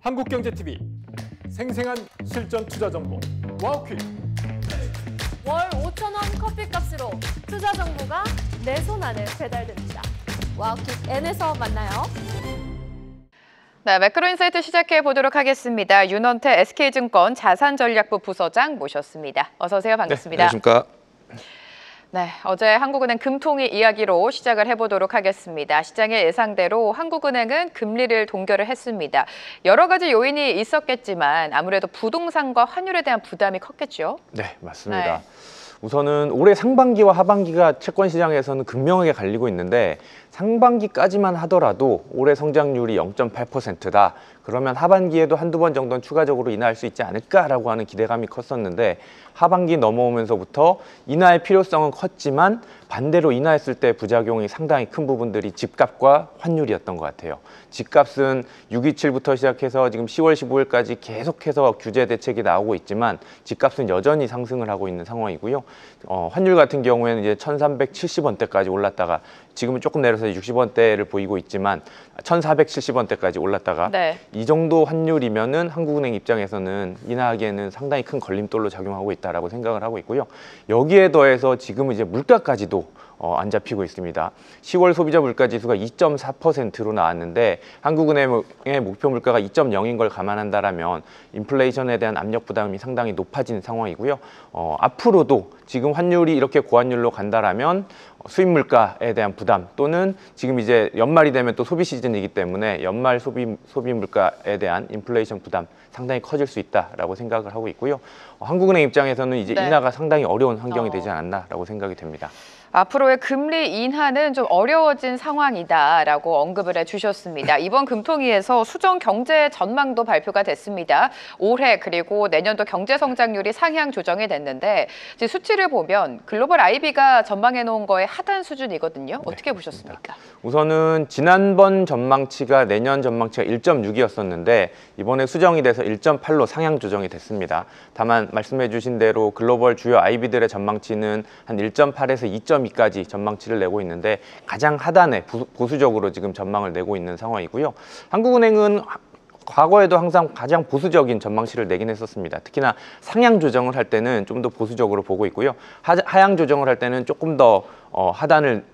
한국경제TV 생생한 실전 투자 정보 와우퀴. 월 5,000원 커피값으로 투자 정보가 내 손 안에 배달됩니다. 와우킥 N에서 만나요. 네, 매크로인사이트 시작해 보도록 하겠습니다. 윤원태 SK증권 자산전략부 부서장 모셨습니다. 어서 오세요. 반갑습니다. 네, 안녕하십니까. 네, 어제 한국은행 금통위 이야기로 시작을 해보도록 하겠습니다. 시장의 예상대로 한국은행은 금리를 동결을 했습니다. 여러 가지 요인이 있었겠지만 아무래도 부동산과 환율에 대한 부담이 컸겠죠? 네, 맞습니다. 네. 우선은 올해 상반기와 하반기가 채권 시장에서는 극명하게 갈리고 있는데 상반기까지만 하더라도 올해 성장률이 0.8%다. 그러면 하반기에도 한두 번 정도는 추가적으로 인하할 수 있지 않을까라고 하는 기대감이 컸었는데 하반기 넘어오면서부터 인하의 필요성은 컸지만 반대로 인하했을 때 부작용이 상당히 큰 부분들이 집값과 환율이었던 것 같아요. 집값은 6.27부터 시작해서 지금 10월 15일까지 계속해서 규제 대책이 나오고 있지만 집값은 여전히 상승을 하고 있는 상황이고요. 환율 같은 경우에는 이제 1,370원대까지 올랐다가 지금은 조금 내려서 60원대를 보이고 있지만 1,470원대까지 올랐다가 네. 이 정도 환율이면은 한국은행 입장에서는 인하하기에는 상당히 큰 걸림돌로 작용하고 있다라고 생각을 하고 있고요. 여기에 더해서 지금은 이제 물가까지도 안 잡히고 있습니다. 10월 소비자 물가 지수가 2.4%로 나왔는데 한국은행의 목표 물가가 2.0인 걸 감안한다라면 인플레이션에 대한 압력 부담이 상당히 높아진 상황이고요. 앞으로도 지금 환율이 이렇게 고환율로 간다라면 수입 물가에 대한 부담 또는 지금 이제 연말이 되면 또 소비 시즌이기 때문에 연말 소비 물가에 대한 인플레이션 부담 상당히 커질 수 있다라고 생각을 하고 있고요. 한국은행 입장에서는 이제 네. 인하가 상당히 어려운 환경이 되지 않았나라고 생각이 됩니다. 앞으로의 금리 인하는 좀 어려워진 상황이다라고 언급을 해주셨습니다. 이번 금통위에서 수정 경제 전망도 발표가 됐습니다. 올해 그리고 내년도 경제 성장률이 상향 조정이 됐는데 이제 수치를 보면 글로벌 IB가 전망해 놓은 거의 하단 수준이거든요. 어떻게 보셨습니까? 우선은 지난번 전망치가 내년 전망치가 1.6이었었는데 이번에 수정이 돼서 1.8로 상향 조정이 됐습니다. 다만 말씀해 주신 대로 글로벌 주요 IB들의 전망치는 한 1.8에서 2.2까지 전망치를 내고 있는데 가장 하단에 보수적으로 지금 전망을 내고 있는 상황이고요. 한국은행은 과거에도 항상 가장 보수적인 전망치를 내긴 했었습니다. 특히나 상향 조정을 할 때는 좀 더 보수적으로 보고 있고요. 하향 조정을 할 때는 조금 더 하단을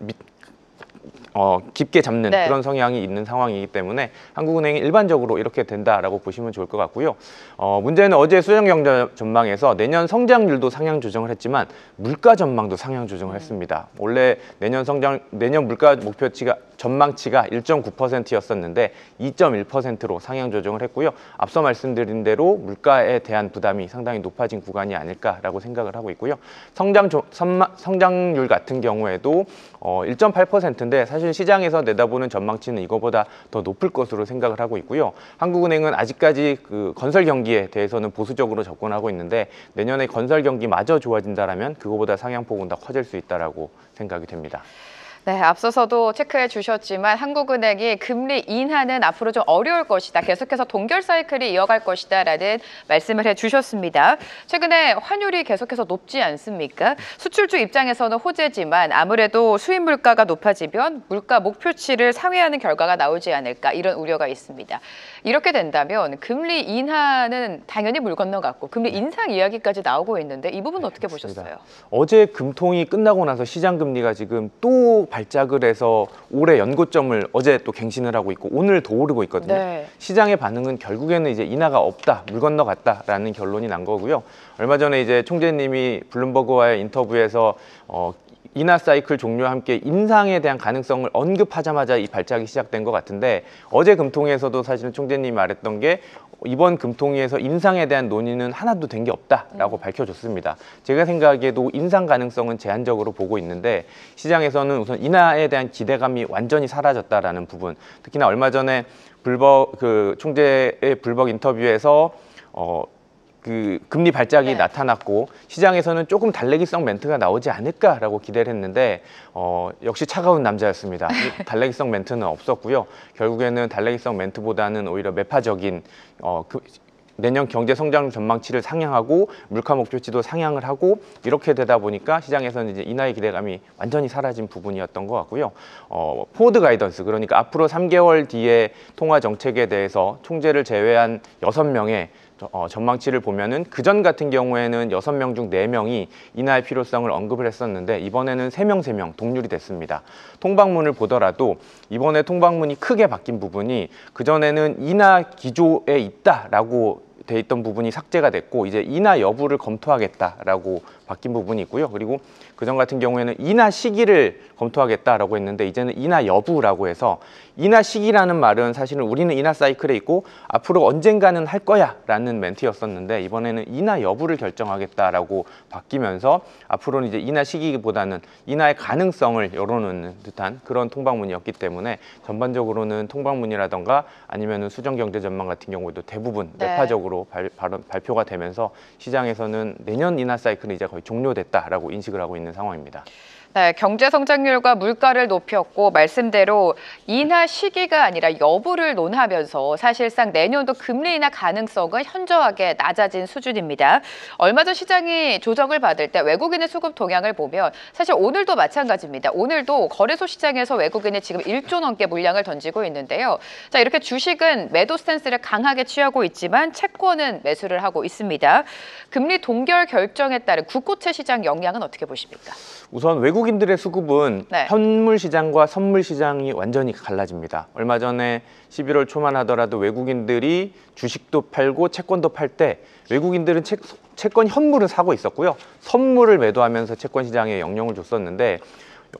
깊게 잡는 네. 그런 성향이 있는 상황이기 때문에 한국은행이 일반적으로 이렇게 된다라고 보시면 좋을 것 같고요. 문제는 어제 수정 경제 전망에서 내년 성장률도 상향 조정을 했지만 물가 전망도 상향 조정을 했습니다. 원래 내년 물가 목표치가 전망치가 1.9%였었는데 2.1%로 상향 조정을 했고요. 앞서 말씀드린 대로 물가에 대한 부담이 상당히 높아진 구간이 아닐까라고 생각을 하고 있고요. 성장률 같은 경우에도 1.8%인데 사실 시장에서 내다보는 전망치는 이거보다 더 높을 것으로 생각을 하고 있고요. 한국은행은 아직까지 그 건설 경기에 대해서는 보수적으로 접근하고 있는데 내년에 건설 경기마저 좋아진다라면 그거보다 상향폭은 더 커질 수 있다라고 생각이 됩니다. 네, 앞서서도 체크해 주셨지만 한국은행이 금리 인하는 앞으로 좀 어려울 것이다. 계속해서 동결 사이클이 이어갈 것이다라는 말씀을 해 주셨습니다. 최근에 환율이 계속해서 높지 않습니까? 수출주 입장에서는 호재지만 아무래도 수입 물가가 높아지면 물가 목표치를 상회하는 결과가 나오지 않을까 이런 우려가 있습니다. 이렇게 된다면 금리 인하는 당연히 물 건너갔고 금리 인상 이야기까지 나오고 있는데 이 부분 어떻게 보셨어요? 어제 금통이 끝나고 나서 시장 금리가 지금 또 발작을 해서 올해 연고점을 어제 또 갱신을 하고 있고 오늘 더 오르고 있거든요. 네. 시장의 반응은 결국에는 이제 인하가 없다, 물 건너갔다라는 결론이 난 거고요. 얼마 전에 이제 총재님이 블룸버그와의 인터뷰에서 인하 사이클 종료와 함께 인상에 대한 가능성을 언급하자마자 이 발작이 시작된 것 같은데 어제 금통위에서도 사실은 총재님이 말했던 게 이번 금통위에서 인상에 대한 논의는 하나도 된 게 없다라고 밝혀줬습니다. 제가 생각하기에도 인상 가능성은 제한적으로 보고 있는데 시장에서는 우선 인하에 대한 기대감이 완전히 사라졌다라는 부분, 특히나 얼마 전에 총재의 블벅 인터뷰에서 그 금리 발작이 네. 나타났고 시장에서는 조금 달래기성 멘트가 나오지 않을까라고 기대를 했는데 역시 차가운 남자였습니다. 달래기성 멘트는 없었고요. 결국에는 달래기성 멘트보다는 오히려 매파적인 내년 경제 성장 전망치를 상향하고 물가 목표치도 상향을 하고 이렇게 되다 보니까 시장에서는 이제 인하의 기대감이 완전히 사라진 부분이었던 것 같고요. 포워드 가이던스, 그러니까 앞으로 3개월 뒤에 통화 정책에 대해서 총재를 제외한 6명의 전망치를 보면은 그전 같은 경우에는 6명 중 4명이 인하의 필요성을 언급을 했었는데 이번에는 3명 동률이 됐습니다. 통방문을 보더라도 이번에 통방문이 크게 바뀐 부분이 그전에는 인하 기조에 있다라고 돼 있던 부분이 삭제가 됐고 이제 인하 여부를 검토하겠다라고 바뀐 부분이 있고요. 그리고 그전 같은 경우에는 인하 시기를 검토하겠다라고 했는데 이제는 인하 여부라고 해서 인하 시기라는 말은 사실은 우리는 인하 사이클에 있고 앞으로 언젠가는 할 거야 라는 멘트였었는데 이번에는 인하 여부를 결정하겠다라고 바뀌면서 앞으로는 이제 인하 시기보다는 인하의 가능성을 열어놓는 듯한 그런 통방문이었기 때문에 전반적으로는 통방문이라던가 아니면 수정 경제 전망 같은 경우에도 대부분 매파적으로 발표가 되면서 시장에서는 내년 인하 사이클은 이제 거의 종료됐다라고 인식을 하고 있는 상황입니다. 네, 경제 성장률과 물가를 높였고 말씀대로 인하 시기가 아니라 여부를 논하면서 사실상 내년도 금리 인하 가능성은 현저하게 낮아진 수준입니다. 얼마 전 시장이 조정을 받을 때 외국인의 수급 동향을 보면 사실 오늘도 마찬가지입니다. 오늘도 거래소 시장에서 외국인이 지금 1조 넘게 물량을 던지고 있는데요. 자, 이렇게 주식은 매도 스탠스를 강하게 취하고 있지만 채권은 매수를 하고 있습니다. 금리 동결 결정에 따른 국고채 시장 영향은 어떻게 보십니까? 우선 외국인들의 수급은 네. 현물 시장과 선물 시장이 완전히 갈라집니다. 얼마 전에 11월 초만 하더라도 외국인들이 주식도 팔고 채권도 팔 때 외국인들은 채권 현물을 사고 있었고요. 선물을 매도하면서 채권 시장에 영향을 줬었는데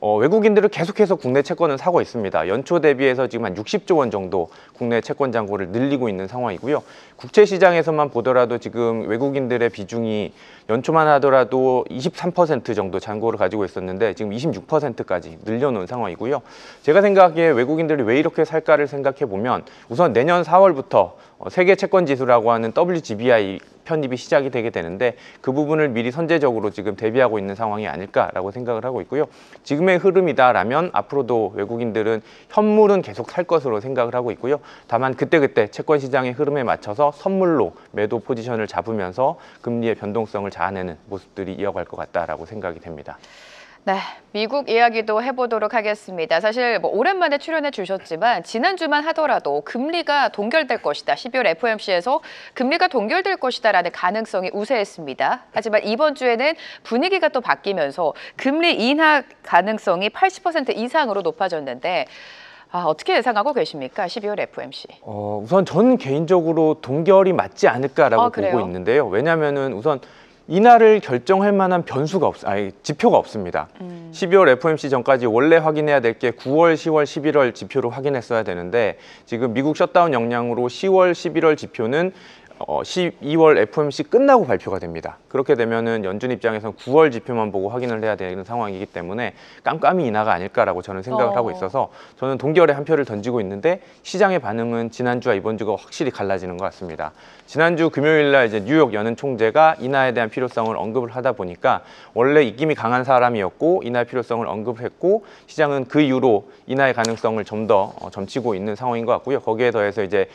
외국인들은 계속해서 국내 채권을 사고 있습니다. 연초 대비해서 지금 한 60조 원 정도 국내 채권 잔고를 늘리고 있는 상황이고요. 국채 시장에서만 보더라도 지금 외국인들의 비중이 연초만 하더라도 23% 정도 잔고를 가지고 있었는데 지금 26%까지 늘려놓은 상황이고요. 제가 생각하기에 외국인들이 왜 이렇게 살까를 생각해 보면 우선 내년 4월부터 세계 채권 지수라고 하는 WGBI 편입이 시작이 되게 되는데 그 부분을 미리 선제적으로 지금 대비하고 있는 상황이 아닐까라고 생각을 하고 있고요. 지금의 흐름이다라면 앞으로도 외국인들은 현물은 계속 살 것으로 생각을 하고 있고요. 다만 그때그때 채권 시장의 흐름에 맞춰서 선물로 매도 포지션을 잡으면서 금리의 변동성을 자아내는 모습들이 이어갈 것 같다라고 생각이 됩니다. 네, 미국 이야기도 해보도록 하겠습니다. 사실 오랜만에 출연해 주셨지만 지난주만 하더라도 금리가 동결될 것이다. 12월 FOMC에서 금리가 동결될 것이다라는 가능성이 우세했습니다. 하지만 이번 주에는 분위기가 또 바뀌면서 금리 인하 가능성이 80% 이상으로 높아졌는데 어떻게 예상하고 계십니까? 12월 FOMC. 우선 저는 개인적으로 동결이 맞지 않을까라고 보고 있는데요. 왜냐하면은 우선 인하를 결정할 만한 지표가 없습니다. 12월 FOMC 전까지 원래 확인해야 될 게 9월, 10월, 11월 지표로 확인했어야 되는데 지금 미국 셧다운 영향으로 10월, 11월 지표는 12월 FOMC 끝나고 발표가 됩니다. 그렇게 되면은 연준 입장에서는 9월 지표만 보고 확인을 해야 되는 상황이기 때문에 깜깜이 인하가 아닐까라고 저는 생각을 하고 있어서 저는 동결에 한 표를 던지고 있는데 시장의 반응은 지난주와 이번 주가 확실히 갈라지는 것 같습니다. 지난주 금요일 날 이제 뉴욕 연은 총재가 인하에 대한 필요성을 언급을 하다 보니까 원래 입김이 강한 사람이었고 인하 필요성을 언급했고 시장은 그 이후로 인하의 가능성을 좀 더 점치고 있는 상황인 것 같고요. 거기에 더해서 이제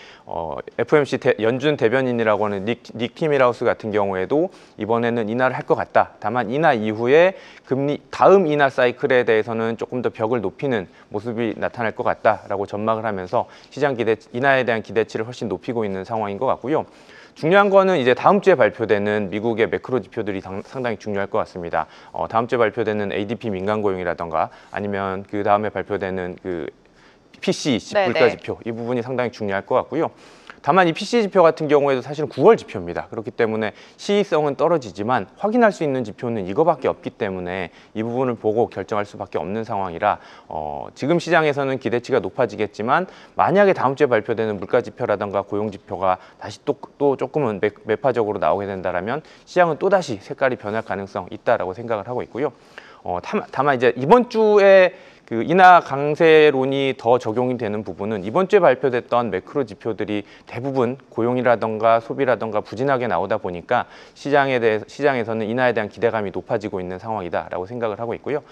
FOMC 연준 대변인이라고 하는 닉 티밀하우스 같은 경우에도 이번에는 인하를 할 것 같다. 다만 인하 이후에 다음 인하 사이클에 대해서는 조금 더 벽을 높이는 모습이 나타날 것 같다라고 전망을 하면서 시장 인하에 대한 기대치를 훨씬 높이고 있는 상황인 것 같고요. 중요한 거는 이제 다음 주에 발표되는 미국의 매크로 지표들이 상당히 중요할 것 같습니다. 다음 주에 발표되는 ADP 민간 고용이라던가 아니면 그 다음에 발표되는 그 PCE 물가 지표 이 부분이 상당히 중요할 것 같고요. 다만 이 PCE 지표 같은 경우에도 사실은 9월 지표입니다. 그렇기 때문에 시의성은 떨어지지만 확인할 수 있는 지표는 이거밖에 없기 때문에 이 부분을 보고 결정할 수밖에 없는 상황이라 지금 시장에서는 기대치가 높아지겠지만 만약에 다음 주에 발표되는 물가 지표라든가 고용 지표가 다시 또 조금은 매파적으로 나오게 된다면 시장은 또다시 색깔이 변할 가능성 있다라고 생각을 하고 있고요. 다만 이제 이번 주에 그 인하 강세론이 더 적용이 되는 부분은 이번 주에 발표됐던 매크로 지표들이 대부분 고용이라던가 소비라던가 부진하게 나오다 보니까 시장에서는 인하에 대한 기대감이 높아지고 있는 상황이다라고 생각을 하고 있고요.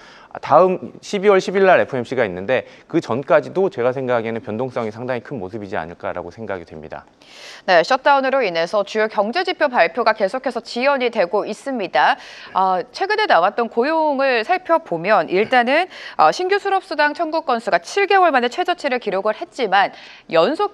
다음 12월 10일 날 FOMC가 있는데 그 전까지도 제가 생각하기에는 변동성이 상당히 큰 모습이지 않을까라고 생각이 됩니다. 네, 셧다운으로 인해서 주요 경제 지표 발표가 계속해서 지연이 되고 있습니다. 최근에 나왔던 고용을 살펴보면 일단은 신규 실업수당 청구 건수가 7개월 만에 최저치를 기록을 했지만 연속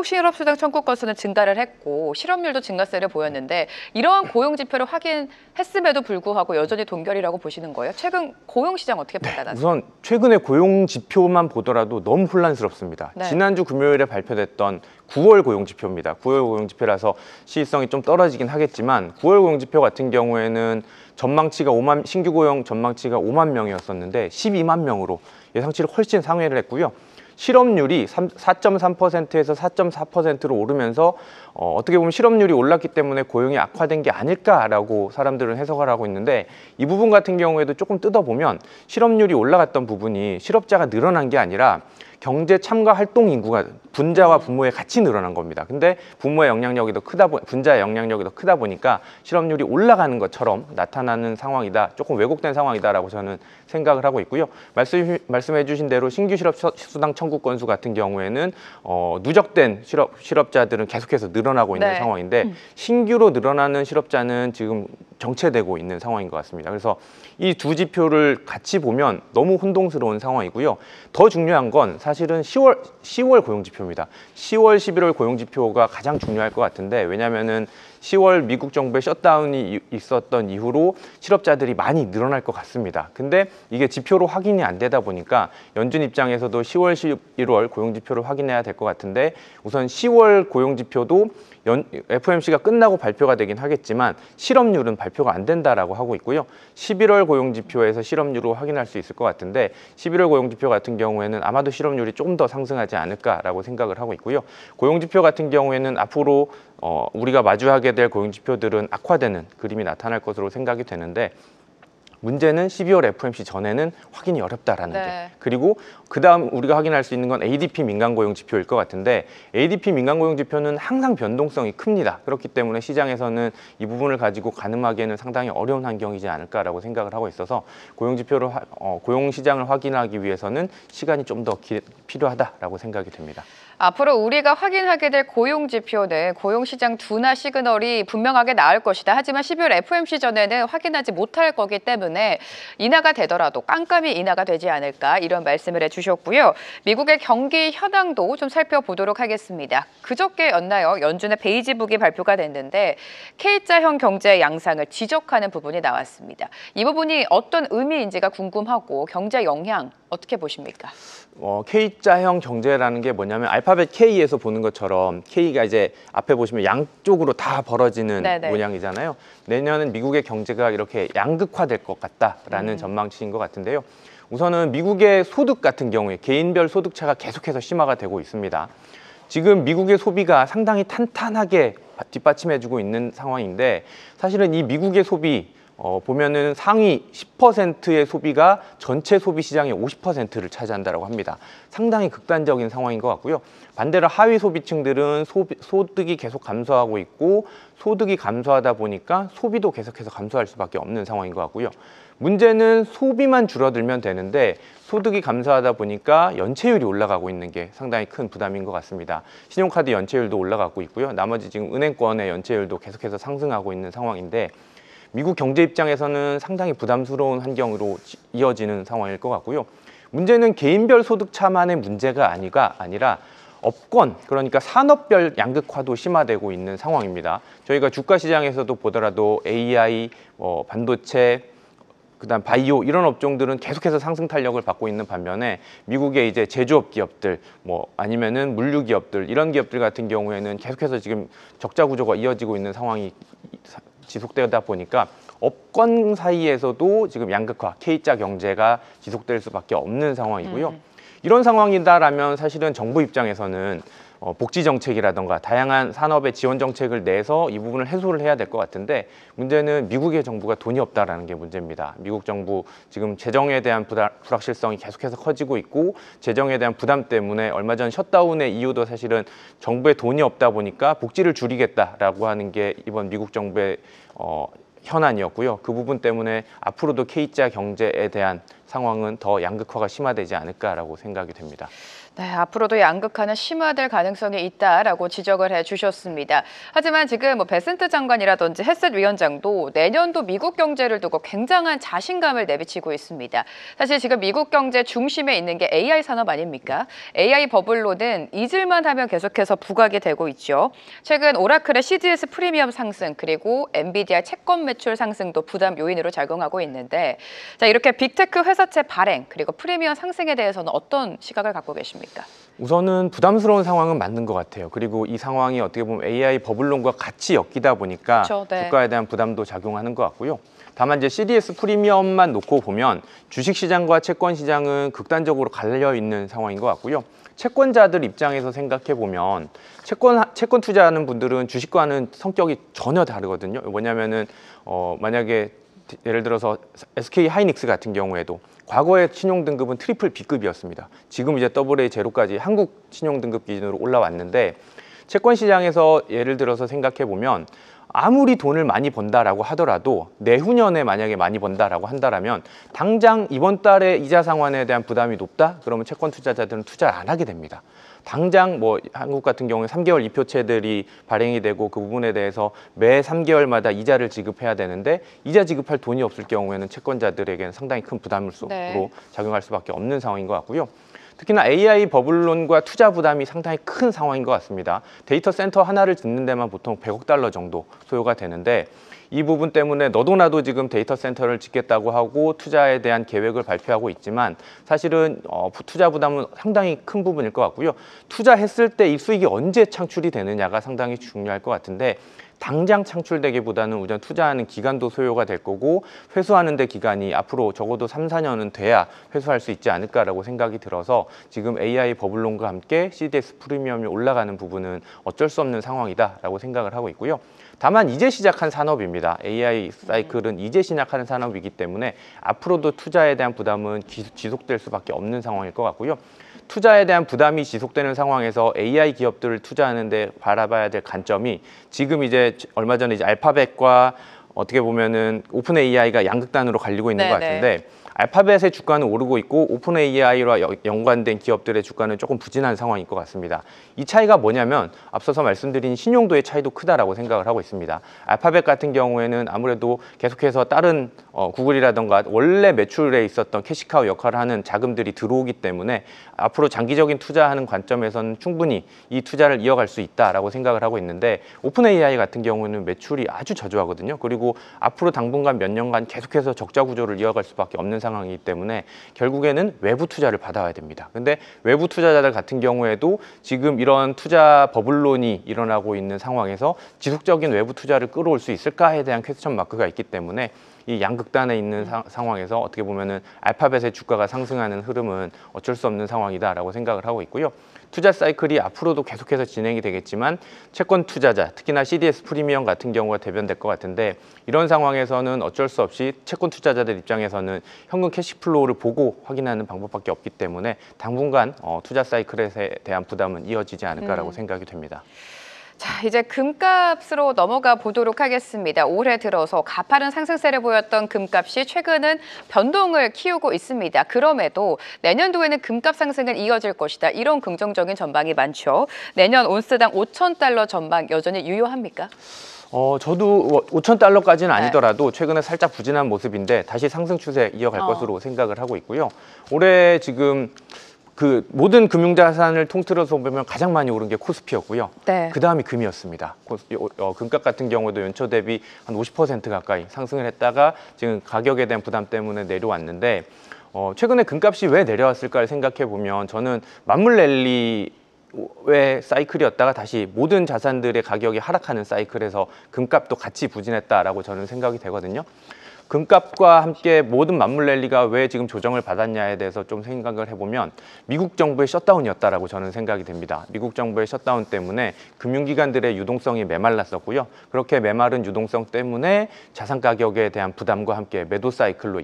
실업수당 청구 건수는 증가를 했고 실업률도 증가세를 보였는데 이러한 고용 지표를 확인했음에도 불구하고 여전히 동결이라고 보시는 거예요? 최근 고용 시장 어떻게 판단하세요? 우선 최근에 고용 지표만 보더라도 너무 혼란스럽습니다. 네. 지난주 금요일에 발표됐던 9월 고용 지표입니다. 9월 고용 지표라서 시의성이 좀 떨어지긴 하겠지만 9월 고용 지표 같은 경우에는 신규 고용 전망치가 5만 명이었었는데 12만 명으로 예상치를 훨씬 상회를 했고요. 실업률이 4.3%에서 4.4%로 오르면서 어떻게 보면 실업률이 올랐기 때문에 고용이 악화된 게 아닐까라고 사람들은 해석을 하고 있는데 이 부분 같은 경우에도 조금 뜯어보면 실업률이 올라갔던 부분이 실업자가 늘어난 게 아니라 경제 참가 활동 인구가 분자와 부모에 같이 늘어난 겁니다. 근데 부모의 영향력이 더 분자의 영향력이 더 크다 보니까 실업률이 올라가는 것처럼 나타나는 상황이다. 조금 왜곡된 상황이다라고 저는 생각을 하고 있고요. 말씀해 주신 대로 신규 실업수당 청구 건수 같은 경우에는 누적된 실업자들은 계속해서 늘어나고 있는 네. 상황인데 신규로 늘어나는 실업자는 지금 정체되고 있는 상황인 것 같습니다. 그래서 이 두 지표를 같이 보면 너무 혼동스러운 상황이고요. 더 중요한 건 사실은 10월 고용 지표입니다. 10월, 11월 고용 지표가 가장 중요할 것 같은데 왜냐하면은 10월 미국 정부의 셧다운이 있었던 이후로 실업자들이 많이 늘어날 것 같습니다. 근데 이게 지표로 확인이 안 되다 보니까 연준 입장에서도 10월, 11월 고용 지표를 확인해야 될 것 같은데 우선 10월 고용 지표도 FOMC가 끝나고 발표가 되긴 하겠지만 실업률은 발표가 안 된다라고 하고 있고요. 11월 고용 지표에서 실업률을 확인할 수 있을 것 같은데 11월 고용 지표 같은 경우에는 아마도 실업률이 좀 더 상승하지 않을까라고 생각을 하고 있고요. 고용 지표 같은 경우에는 앞으로 우리가 마주하게 될 고용 지표들은 악화되는 그림이 나타날 것으로 생각이 되는데 문제는 12월 FOMC 전에는 확인이 어렵다라는 네. 게. 그리고 그다음 우리가 확인할 수 있는 건 ADP 민간 고용 지표일 것 같은데 ADP 민간 고용 지표는 항상 변동성이 큽니다. 그렇기 때문에 시장에서는 이 부분을 가지고 가늠하기에는 상당히 어려운 환경이지 않을까라고 생각을 하고 있어서 고용 지표를 고용 시장을 확인하기 위해서는 시간이 좀 더 필요하다라고 생각이 됩니다. 앞으로 우리가 확인하게 될 고용 지표는 고용 시장 둔화 시그널이 분명하게 나올 것이다. 하지만 12월 FOMC 전에는 확인하지 못할 거기 때문에 인하가 되더라도 깜깜이 인하가 되지 않을까 이런 말씀을 해주셨고요. 미국의 경기 현황도 좀 살펴보도록 하겠습니다. 그저께였나요? 연준의 베이지북이 발표가 됐는데 K자형 경제 양상을 지적하는 부분이 나왔습니다. 이 부분이 어떤 의미인지가 궁금하고 경제 영향 어떻게 보십니까? K자형 경제라는 게 뭐냐면 알파벳 K에서 보는 것처럼 K가 이제 앞에 보시면 양쪽으로 다 벌어지는 네네. 모양이잖아요. 내년은 미국의 경제가 이렇게 양극화될 것 같다라는 전망치인 것 같은데요. 우선은 미국의 소득 같은 경우에 개인별 소득 차가 계속해서 심화가 되고 있습니다. 지금 미국의 소비가 상당히 탄탄하게 뒷받침해주고 있는 상황인데 사실은 이 미국의 소비 보면은 상위 10%의 소비가 전체 소비 시장의 50%를 차지한다고 합니다. 상당히 극단적인 상황인 것 같고요. 반대로 하위 소비층들은 소득이 계속 감소하고 있고 소득이 감소하다 보니까 소비도 계속해서 감소할 수밖에 없는 상황인 것 같고요. 문제는 소비만 줄어들면 되는데 소득이 감소하다 보니까 연체율이 올라가고 있는 게 상당히 큰 부담인 것 같습니다. 신용카드 연체율도 올라가고 있고요. 나머지 지금 은행권의 연체율도 계속해서 상승하고 있는 상황인데 미국 경제 입장에서는 상당히 부담스러운 환경으로 이어지는 상황일 것 같고요. 문제는 개인별 소득 차만의 문제가 아니라 업권, 그러니까 산업별 양극화도 심화되고 있는 상황입니다. 저희가 주가 시장에서도 보더라도 AI, 반도체, 그다음 바이오 이런 업종들은 계속해서 상승 탄력을 받고 있는 반면에 미국의 이제 제조업 기업들, 아니면은 물류 기업들 이런 기업들 같은 경우에는 계속해서 지금 적자 구조가 이어지고 있는 상황이 지속되다 보니까 업권 사이에서도 지금 양극화, K자 경제가 지속될 수밖에 없는 상황이고요. 이런 상황이다라면 사실은 정부 입장에서는 복지 정책이라던가 다양한 산업의 지원 정책을 내서 이 부분을 해소를 해야 될 것 같은데 문제는 미국의 정부가 돈이 없다라는 게 문제입니다. 미국 정부 지금 재정에 대한 불확실성이 계속해서 커지고 있고 재정에 대한 부담 때문에 얼마 전 셧다운의 이유도 사실은 정부에 돈이 없다 보니까 복지를 줄이겠다라고 하는 게 이번 미국 정부의 현안이었고요. 그 부분 때문에 앞으로도 K자 경제에 대한 상황은 더 양극화가 심화되지 않을까라고 생각이 됩니다. 네, 앞으로도 양극화는 심화될 가능성이 있다라고 지적을 해주셨습니다. 하지만 지금 베센트 장관이라든지 헤셋 위원장도 내년도 미국 경제를 두고 굉장한 자신감을 내비치고 있습니다. 사실 지금 미국 경제 중심에 있는 게 AI 산업 아닙니까? AI 버블로는 잊을만 하면 계속해서 부각이 되고 있죠. 최근 오라클의 CDS 프리미엄 상승 그리고 엔비디아 채권 매출 상승도 부담 요인으로 작용하고 있는데 자, 이렇게 빅테크 회사채 발행 그리고 프리미엄 상승에 대해서는 어떤 시각을 갖고 계십니까? 우선은 부담스러운 상황은 맞는 것 같아요. 그리고 이 상황이 어떻게 보면 AI 버블론과 같이 엮이다 보니까 그렇죠, 네. 주가에 대한 부담도 작용하는 것 같고요. 다만 이제 CDS 프리미엄만 놓고 보면 주식시장과 채권시장은 극단적으로 갈려 있는 상황인 것 같고요. 채권자들 입장에서 생각해 보면 채권 투자하는 분들은 주식과는 성격이 전혀 다르거든요. 뭐냐면은 만약에 예를 들어서 SK 하이닉스 같은 경우에도 과거의 신용등급은 트리플 B급이었습니다. 지금 이제 AA 제로까지 한국 신용등급 기준으로 올라왔는데 채권 시장에서 예를 들어서 생각해 보면 아무리 돈을 많이 번다라고 하더라도 내후년에 만약에 많이 번다라고 한다라면 당장 이번 달에 이자 상환에 대한 부담이 높다? 그러면 채권 투자자들은 투자를 안 하게 됩니다. 당장 한국 같은 경우에 3개월 이표채들이 발행이 되고 그 부분에 대해서 매 3개월마다 이자를 지급해야 되는데 이자 지급할 돈이 없을 경우에는 채권자들에게는 상당히 큰 부담으로 작용할 수밖에 없는 상황인 것 같고요. 특히나 AI 버블론과 투자 부담이 상당히 큰 상황인 것 같습니다. 데이터 센터 하나를 짓는 데만 보통 100억 달러 정도 소요가 되는데 이 부분 때문에 너도 나도 지금 데이터 센터를 짓겠다고 하고 투자에 대한 계획을 발표하고 있지만 사실은 투자 부담은 상당히 큰 부분일 것 같고요. 투자했을 때 이 수익이 언제 창출이 되느냐가 상당히 중요할 것 같은데 당장 창출되기보다는 우선 투자하는 기간도 소요가 될 거고 회수하는 데 기간이 앞으로 적어도 3, 4년은 돼야 회수할 수 있지 않을까라고 생각이 들어서 지금 AI 버블론과 함께 CDS 프리미엄이 올라가는 부분은 어쩔 수 없는 상황이다라고 생각을 하고 있고요. 다만 이제 시작한 산업입니다. AI 사이클은 이제 시작하는 산업이기 때문에 앞으로도 투자에 대한 부담은 지속될 수밖에 없는 상황일 것 같고요. 투자에 대한 부담이 지속되는 상황에서 AI 기업들을 투자하는데 바라봐야 될 관점이 지금 이제 얼마 전에 이제 알파벳과 어떻게 보면은 오픈 AI가 양극단으로 갈리고 있는 것 같은데 알파벳의 주가는 오르고 있고 오픈 AI와 연관된 기업들의 주가는 조금 부진한 상황인 것 같습니다. 이 차이가 뭐냐면 앞서서 말씀드린 신용도의 차이도 크다라고 생각을 하고 있습니다. 알파벳 같은 경우에는 아무래도 계속해서 다른 구글이라던가 원래 매출에 있었던 캐시카우 역할을 하는 자금들이 들어오기 때문에 앞으로 장기적인 투자하는 관점에서는 충분히 이 투자를 이어갈 수 있다라고 생각을 하고 있는데 오픈 AI 같은 경우는 매출이 아주 저조하거든요. 그리고 앞으로 당분간 몇 년간 계속해서 적자 구조를 이어갈 수밖에 없는 상황이기 때문에 결국에는 외부 투자를 받아야 됩니다. 근데 외부 투자자들 같은 경우에도 지금 이런 투자 버블론이 일어나고 있는 상황에서 지속적인 외부 투자를 끌어올 수 있을까에 대한 퀘스천 마크가 있기 때문에 이 양극단에 있는 상황에서 어떻게 보면은 알파벳의 주가가 상승하는 흐름은 어쩔 수 없는 상황이다라고 생각을 하고 있고요. 투자 사이클이 앞으로도 계속해서 진행이 되겠지만 채권 투자자, 특히나 CDS 프리미엄 같은 경우가 대변될 것 같은데 이런 상황에서는 어쩔 수 없이 채권 투자자들 입장에서는 현금 캐시플로우를 보고 확인하는 방법밖에 없기 때문에 당분간 투자 사이클에 대한 부담은 이어지지 않을까라고 생각이 됩니다. 자, 이제 금값으로 넘어가 보도록 하겠습니다. 올해 들어서 가파른 상승세를 보였던 금값이 최근은 변동을 키우고 있습니다. 그럼에도 내년도에는 금값 상승은 이어질 것이다. 이런 긍정적인 전망이 많죠. 내년 온스당 5,000달러 전망 여전히 유효합니까? 저도 5,000달러까지는 아니더라도 최근에 살짝 부진한 모습인데 다시 상승 추세 이어갈 것으로 생각을 하고 있고요. 올해 지금 그 모든 금융자산을 통틀어서 보면 가장 많이 오른 게 코스피였고요. 그 다음이 금이었습니다. 금값 같은 경우도 연초 대비 한 50% 가까이 상승을 했다가 지금 가격에 대한 부담 때문에 내려왔는데 최근에 금값이 왜 내려왔을까를 생각해 보면 저는 만물 랠리의 사이클이었다가 다시 모든 자산들의 가격이 하락하는 사이클에서 금값도 같이 부진했다라고 저는 생각이 되거든요. 금값과 함께 모든 맞물 랠리가 왜 지금 조정을 받았냐에 대해서 좀 생각을 해보면 미국 정부의 셧다운이었다라고 저는 생각이 됩니다. 미국 정부의 셧다운 때문에 금융기관들의 유동성이 메말랐었고요. 그렇게 메마른 유동성 때문에 자산 가격에 대한 부담과 함께 매도 사이클로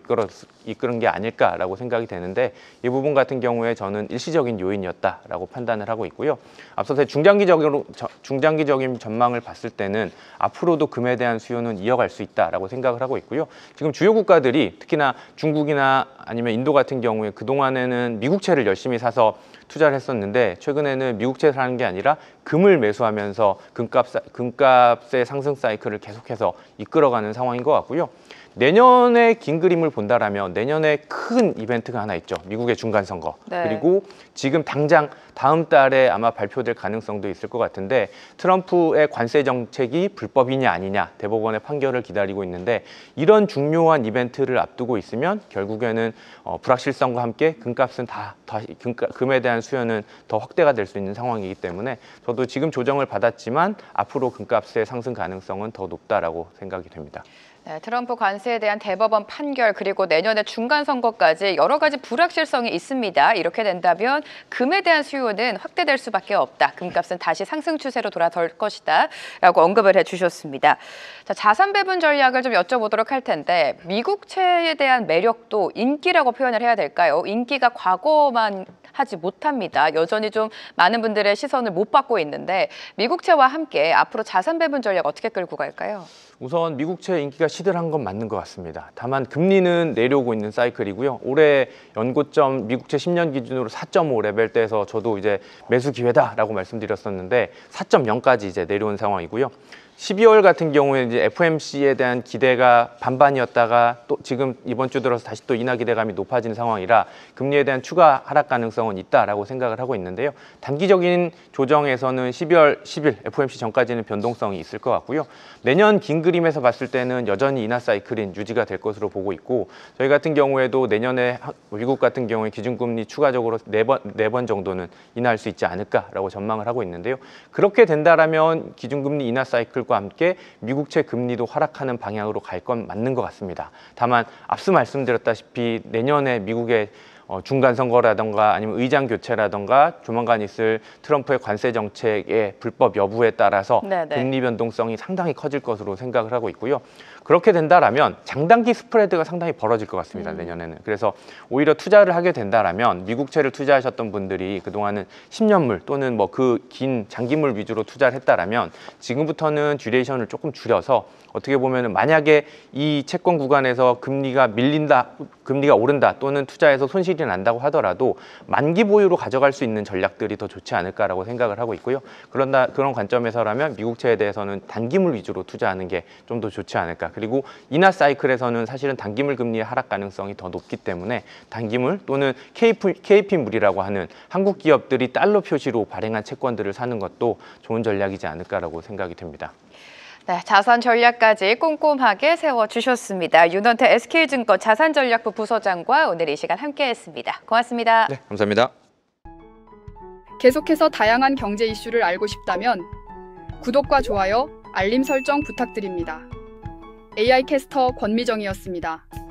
이끄는 게 아닐까라고 생각이 되는데 이 부분 같은 경우에 저는 일시적인 요인이었다라고 판단을 하고 있고요. 앞서서 중장기적인 전망을 봤을 때는 앞으로도 금에 대한 수요는 이어갈 수 있다라고 생각을 하고 있고요. 지금 주요 국가들이 특히나 중국이나 아니면 인도 같은 경우에 그동안에는 미국채를 열심히 사서 투자를 했었는데 최근에는 미국채를 사는 게 아니라 금을 매수하면서 금값의 상승 사이클을 계속해서 이끌어가는 상황인 것 같고요. 내년에 긴 그림을 본다라면 내년에 큰 이벤트가 하나 있죠. 미국의 중간선거. 네. 그리고 지금 당장 다음 달에 아마 발표될 가능성도 있을 것 같은데 트럼프의 관세 정책이 불법이냐 아니냐 대법원의 판결을 기다리고 있는데 이런 중요한 이벤트를 앞두고 있으면 결국에는 불확실성과 함께 금값은 금에 대한 수요는 더 확대가 될 수 있는 상황이기 때문에 저도 지금 조정을 받았지만 앞으로 금값의 상승 가능성은 더 높다라고 생각이 됩니다. 네, 트럼프 관세에 대한 대법원 판결 그리고 내년에 중간선거까지 여러 가지 불확실성이 있습니다. 이렇게 된다면 금에 대한 수요는 확대될 수밖에 없다. 금값은 다시 상승 추세로 돌아설 것이다. 라고 언급을 해주셨습니다. 자, 자산 배분 전략을 좀 여쭤보도록 할 텐데 미국채에 대한 매력도 인기라고 표현을 해야 될까요? 인기가 과거만 하지 못합니다. 여전히 좀 많은 분들의 시선을 못 받고 있는데 미국채와 함께 앞으로 자산 배분 전략 어떻게 끌고 갈까요? 우선 미국채 인기가 시들한 건 맞는 것 같습니다. 다만 금리는 내려오고 있는 사이클이고요. 올해 연고점 미국채 10년 기준으로 4.5 레벨대에서 저도 이제 매수 기회다라고 말씀드렸었는데 4.0까지 이제 내려온 상황이고요. 12월 같은 경우에 이제 FOMC에 대한 기대가 반반이었다가 또 지금 이번 주 들어서 다시 또 인하 기대감이 높아진 상황이라 금리에 대한 추가 하락 가능성은 있다라고 생각을 하고 있는데요. 단기적인 조정에서는 12월 10일 FOMC 전까지는 변동성이 있을 것 같고요. 내년 긴 그림에서 봤을 때는 여전히 인하 사이클인 유지가 될 것으로 보고 있고 저희 같은 경우에도 내년에 미국 같은 경우에 기준금리 추가적으로 4번 정도는 인하할 수 있지 않을까라고 전망을 하고 있는데요. 그렇게 된다라면 기준금리 인하 사이클 과 함께 미국채 금리도 하락하는 방향으로 갈 건 맞는 것 같습니다. 다만 앞서 말씀드렸다시피 내년에 미국의 중간 선거라던가 아니면 의장 교체라던가 조만간 있을 트럼프의 관세 정책의 불법 여부에 따라서 네네. 금리 변동성이 상당히 커질 것으로 생각을 하고 있고요. 그렇게 된다라면 장단기 스프레드가 상당히 벌어질 것 같습니다. 내년에는. 그래서 오히려 투자를 하게 된다라면 미국채를 투자하셨던 분들이 그동안은 10년물 또는 뭐 그 긴 장기물 위주로 투자를 했다라면 지금부터는 듀레이션을 조금 줄여서 어떻게 보면은 만약에 이 채권 구간에서 금리가 오른다 또는 투자에서 손실이 난다고 하더라도 만기 보유로 가져갈 수 있는 전략들이 더 좋지 않을까라고 생각을 하고 있고요. 그런 관점에서라면 미국채에 대해서는 단기물 위주로 투자하는 게 좀 더 좋지 않을까. 그리고 인하 사이클에서는 사실은 단기물 금리의 하락 가능성이 더 높기 때문에 단기물 또는 KP물이라고 하는 한국 기업들이 달러 표시로 발행한 채권들을 사는 것도 좋은 전략이지 않을까라고 생각이 됩니다. 네, 자산 전략까지 꼼꼼하게 세워주셨습니다. 윤원태 SK증권 자산전략부 부서장과 오늘 이 시간 함께했습니다. 고맙습니다. 네, 감사합니다. 계속해서 다양한 경제 이슈를 알고 싶다면 구독과 좋아요, 알림 설정 부탁드립니다. AI 캐스터 권미정이었습니다.